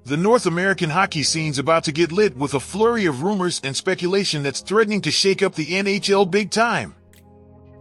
The North American hockey scene's about to get lit with a flurry of rumors and speculation that's threatening to shake up the NHL big time.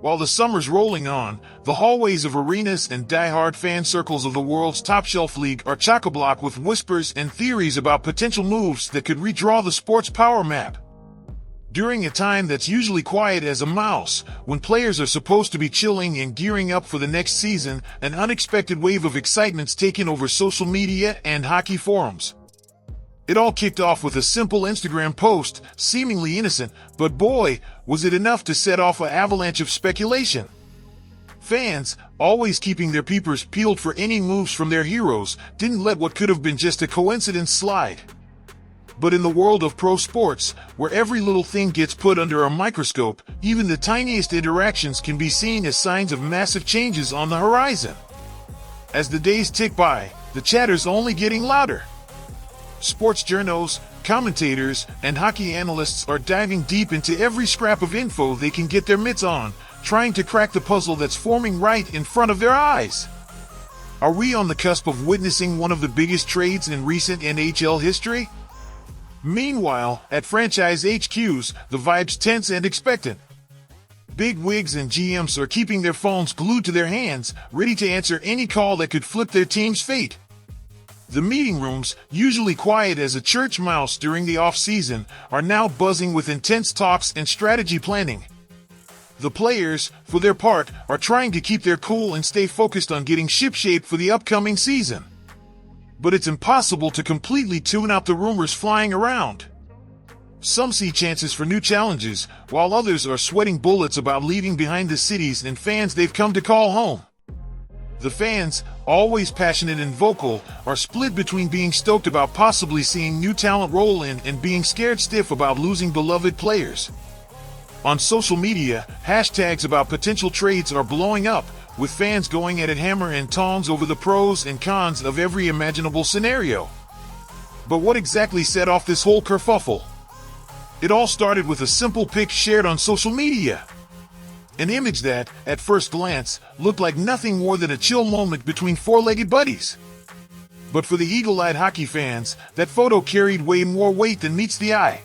While the summer's rolling on, the hallways of arenas and die-hard fan circles of the world's top-shelf league are chock-a-block with whispers and theories about potential moves that could redraw the sport's power map. During a time that's usually quiet as a mouse, when players are supposed to be chilling and gearing up for the next season, an unexpected wave of excitement's taken over social media and hockey forums. It all kicked off with a simple Instagram post, seemingly innocent, but boy, was it enough to set off an avalanche of speculation. Fans, always keeping their peepers peeled for any moves from their heroes, didn't let what could have been just a coincidence slide. But in the world of pro sports, where every little thing gets put under a microscope, even the tiniest interactions can be seen as signs of massive changes on the horizon. As the days tick by, the chatter's only getting louder. Sports journos, commentators, and hockey analysts are diving deep into every scrap of info they can get their mitts on, trying to crack the puzzle that's forming right in front of their eyes. Are we on the cusp of witnessing one of the biggest trades in recent NHL history? Meanwhile, at franchise HQs, the vibe's tense and expectant. Big wigs and GMs are keeping their phones glued to their hands, ready to answer any call that could flip their team's fate. The meeting rooms, usually quiet as a church mouse during the off-season, are now buzzing with intense talks and strategy planning. The players, for their part, are trying to keep their cool and stay focused on getting shipshape for the upcoming season. But it's impossible to completely tune out the rumors flying around. Some see chances for new challenges, while others are sweating bullets about leaving behind the cities and fans they've come to call home. The fans, always passionate and vocal, are split between being stoked about possibly seeing new talent roll in and being scared stiff about losing beloved players. On social media, hashtags about potential trades are blowing up, with fans going at it hammer and tongs over the pros and cons of every imaginable scenario. But what exactly set off this whole kerfuffle? It all started with a simple pic shared on social media. An image that, at first glance, looked like nothing more than a chill moment between four-legged buddies. But for the eagle-eyed hockey fans, that photo carried way more weight than meets the eye.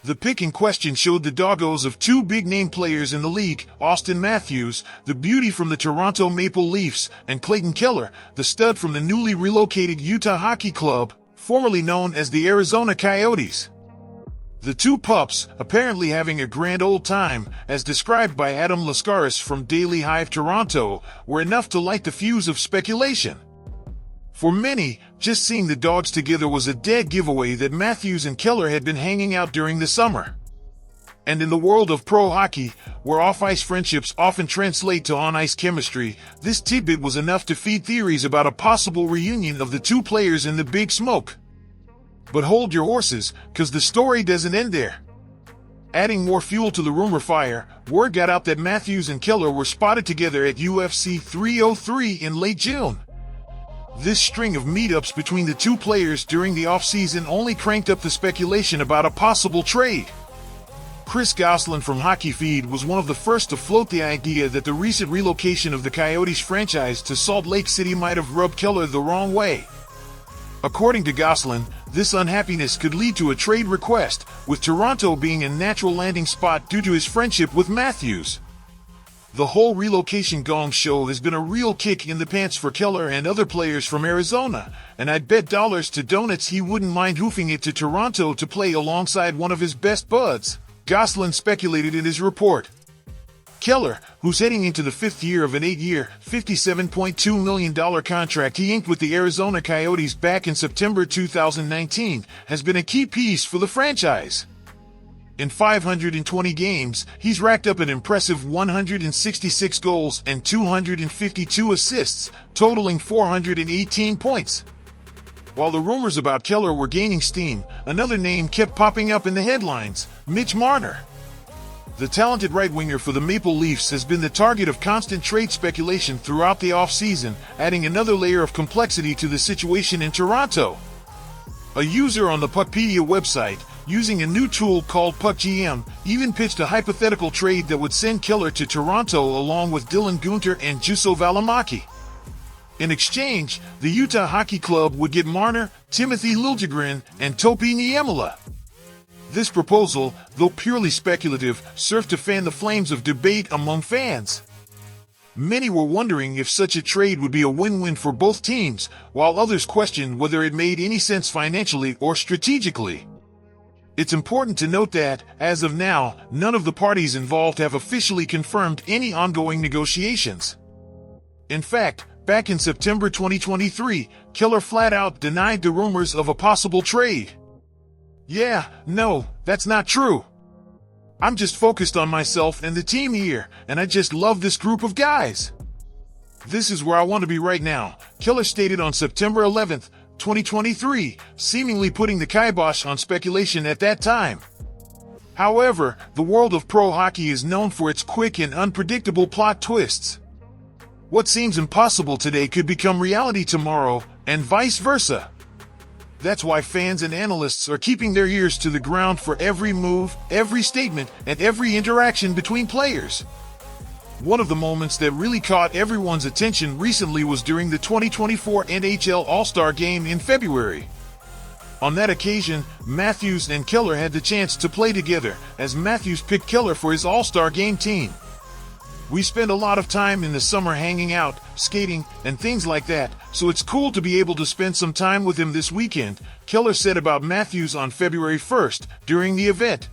The pic in question showed the doggos of two big-name players in the league, Auston Matthews, the beauty from the Toronto Maple Leafs, and Clayton Keller, the stud from the newly relocated Utah Hockey Club, formerly known as the Arizona Coyotes. The two pups, apparently having a grand old time, as described by Adam Lascaris from Daily Hive Toronto, were enough to light the fuse of speculation. For many, just seeing the dogs together was a dead giveaway that Matthews and Keller had been hanging out during the summer. And in the world of pro hockey, where off-ice friendships often translate to on-ice chemistry, this tidbit was enough to feed theories about a possible reunion of the two players in the Big Smoke. But hold your horses, cause the story doesn't end there. Adding more fuel to the rumor fire, word got out that Matthews and Keller were spotted together at UFC 303 in late June. This string of meetups between the two players during the offseason only cranked up the speculation about a possible trade. Chris Goslin from Hockey Feed was one of the first to float the idea that the recent relocation of the Coyotes franchise to Salt Lake City might have rubbed Keller the wrong way. According to Goslin, this unhappiness could lead to a trade request, with Toronto being a natural landing spot due to his friendship with Matthews. The whole relocation gong show has been a real kick in the pants for Keller and other players from Arizona, and I'd bet dollars to donuts he wouldn't mind hoofing it to Toronto to play alongside one of his best buds, Goslin speculated in his report. Keller, who's heading into the fifth year of an 8-year, $57.2 million contract he inked with the Arizona Coyotes back in September 2019, has been a key piece for the franchise. In 520 games, he's racked up an impressive 166 goals and 252 assists, totaling 418 points. While the rumors about Keller were gaining steam, another name kept popping up in the headlines: Mitch Marner. The talented right-winger for the Maple Leafs has been the target of constant trade speculation throughout the offseason, adding another layer of complexity to the situation in Toronto. A user on the Puckpedia website, using a new tool called PuckGM, even pitched a hypothetical trade that would send Keller to Toronto along with Dylan Gunter and Juuso Valimaki. In exchange, the Utah Hockey Club would get Marner, Timothy Liljegren, and Topi Niemela. This proposal, though purely speculative, served to fan the flames of debate among fans. Many were wondering if such a trade would be a win-win for both teams, while others questioned whether it made any sense financially or strategically. It's important to note that, as of now, none of the parties involved have officially confirmed any ongoing negotiations. In fact, back in September 2023, Keller flat out denied the rumors of a possible trade. "Yeah, no, that's not true. I'm just focused on myself and the team here, and I just love this group of guys. This is where I want to be right now," Keller stated on September 11, 2023, seemingly putting the kibosh on speculation at that time. However, the world of pro hockey is known for its quick and unpredictable plot twists. What seems impossible today could become reality tomorrow, and vice versa. That's why fans and analysts are keeping their ears to the ground for every move, every statement, and every interaction between players. One of the moments that really caught everyone's attention recently was during the 2024 NHL All-Star Game in February. On that occasion, Matthews and Keller had the chance to play together, as Matthews picked Keller for his All-Star Game team. "We spend a lot of time in the summer hanging out, skating, and things like that, so it's cool to be able to spend some time with him this weekend," Keller said about Matthews on February 1st, during the event.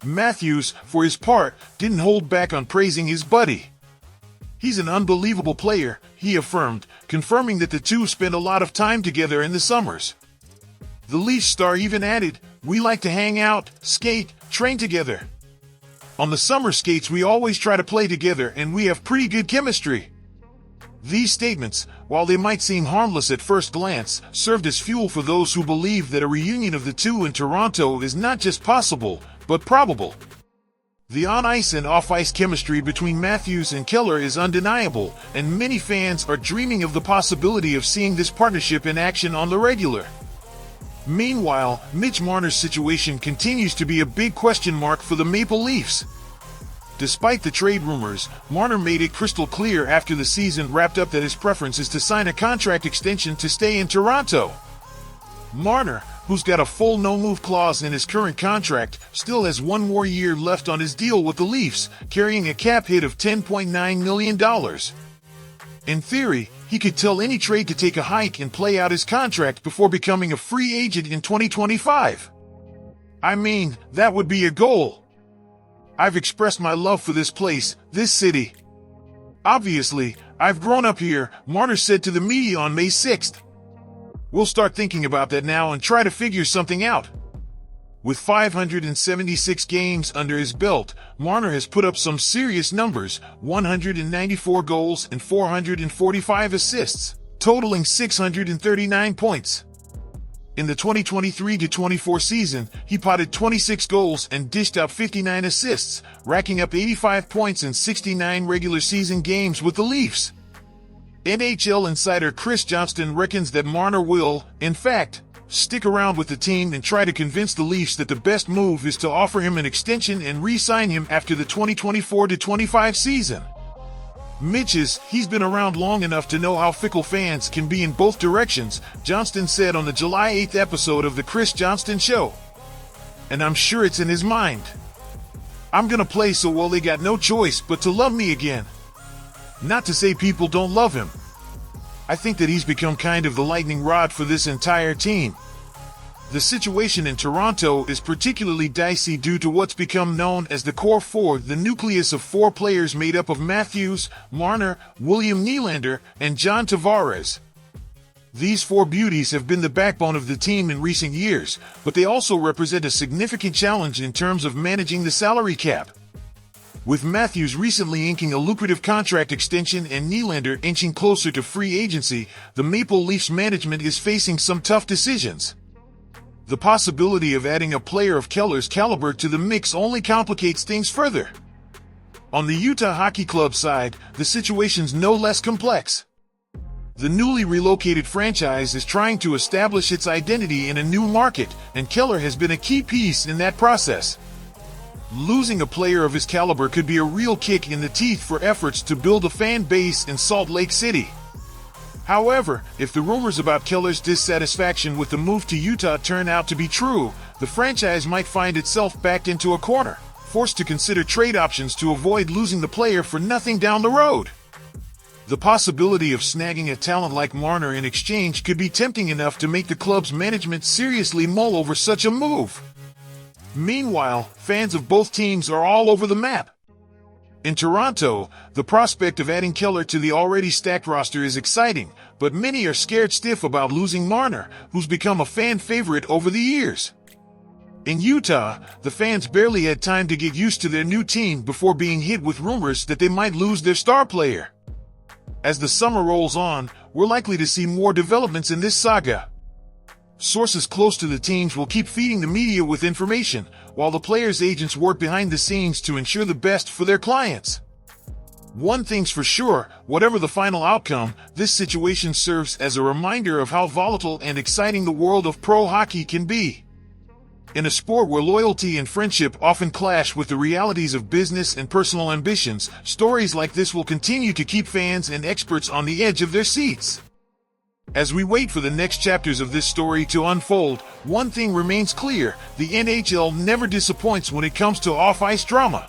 Matthews, for his part, didn't hold back on praising his buddy. "He's an unbelievable player," he affirmed, confirming that the two spend a lot of time together in the summers. The Leafs star even added, "We like to hang out, skate, train together. On the summer skates we always try to play together and we have pretty good chemistry." These statements, while they might seem harmless at first glance, served as fuel for those who believe that a reunion of the two in Toronto is not just possible, but probable. The on-ice and off-ice chemistry between Matthews and Keller is undeniable, and many fans are dreaming of the possibility of seeing this partnership in action on the regular. Meanwhile, Mitch Marner's situation continues to be a big question mark for the Maple Leafs. Despite the trade rumors, Marner made it crystal clear after the season wrapped up that his preference is to sign a contract extension to stay in Toronto. Marner, who's got a full no-move clause in his current contract, still has one more year left on his deal with the Leafs, carrying a cap hit of $10.9 million. In theory, he could tell any trade to take a hike and play out his contract before becoming a free agent in 2025. I mean, that would be a goal. "I've expressed my love for this place, this city. Obviously, I've grown up here," Marner said to the media on May 6th. "We'll start thinking about that now and try to figure something out." With 576 games under his belt, Marner has put up some serious numbers: 194 goals and 445 assists, totaling 639 points. In the 2023-24 season, he potted 26 goals and dished out 59 assists, racking up 85 points in 69 regular season games with the Leafs. NHL insider Chris Johnston reckons that Marner will, in fact, stick around with the team and try to convince the Leafs that the best move is to offer him an extension and re-sign him after the 2024-25 season. He's been around long enough to know how fickle fans can be in both directions, Johnston said on the July 8th episode of The Chris Johnston Show. "And I'm sure it's in his mind. I'm gonna play so well they got no choice but to love me again. Not to say people don't love him. I think that he's become kind of the lightning rod for this entire team." The situation in Toronto is particularly dicey due to what's become known as the Core Four, the nucleus of four players made up of Matthews, Marner, William Nylander, and John Tavares. These four beauties have been the backbone of the team in recent years, but they also represent a significant challenge in terms of managing the salary cap. With Matthews recently inking a lucrative contract extension and Nylander inching closer to free agency, the Maple Leafs management is facing some tough decisions. The possibility of adding a player of Keller's caliber to the mix only complicates things further. On the Utah Hockey Club side, the situation's no less complex. The newly relocated franchise is trying to establish its identity in a new market, and Keller has been a key piece in that process. Losing a player of his caliber could be a real kick in the teeth for efforts to build a fan base in Salt Lake City. However, if the rumors about Keller's dissatisfaction with the move to Utah turn out to be true, the franchise might find itself backed into a corner, forced to consider trade options to avoid losing the player for nothing down the road. The possibility of snagging a talent like Marner in exchange could be tempting enough to make the club's management seriously mull over such a move. Meanwhile, fans of both teams are all over the map. In Toronto, the prospect of adding Keller to the already stacked roster is exciting, but many are scared stiff about losing Marner, who's become a fan favorite over the years. In Utah, the fans barely had time to get used to their new team before being hit with rumors that they might lose their star player. As the summer rolls on, we're likely to see more developments in this saga. Sources close to the teams will keep feeding the media with information, while the players' agents work behind the scenes to ensure the best for their clients. One thing's for sure, whatever the final outcome, this situation serves as a reminder of how volatile and exciting the world of pro hockey can be. In a sport where loyalty and friendship often clash with the realities of business and personal ambitions, stories like this will continue to keep fans and experts on the edge of their seats. As we wait for the next chapters of this story to unfold, one thing remains clear: the NHL never disappoints when it comes to off-ice drama.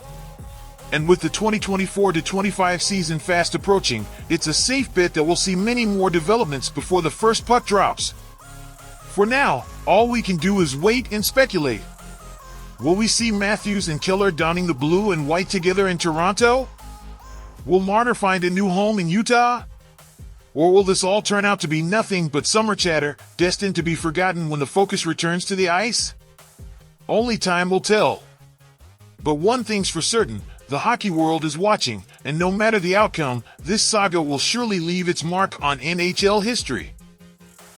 And with the 2024-25 season fast approaching, it's a safe bet that we'll see many more developments before the first puck drops. For now, all we can do is wait and speculate. Will we see Matthews and Keller donning the blue and white together in Toronto? Will Marner find a new home in Utah? Or will this all turn out to be nothing but summer chatter, destined to be forgotten when the focus returns to the ice? Only time will tell. But one thing's for certain, the hockey world is watching, and no matter the outcome, this saga will surely leave its mark on NHL history.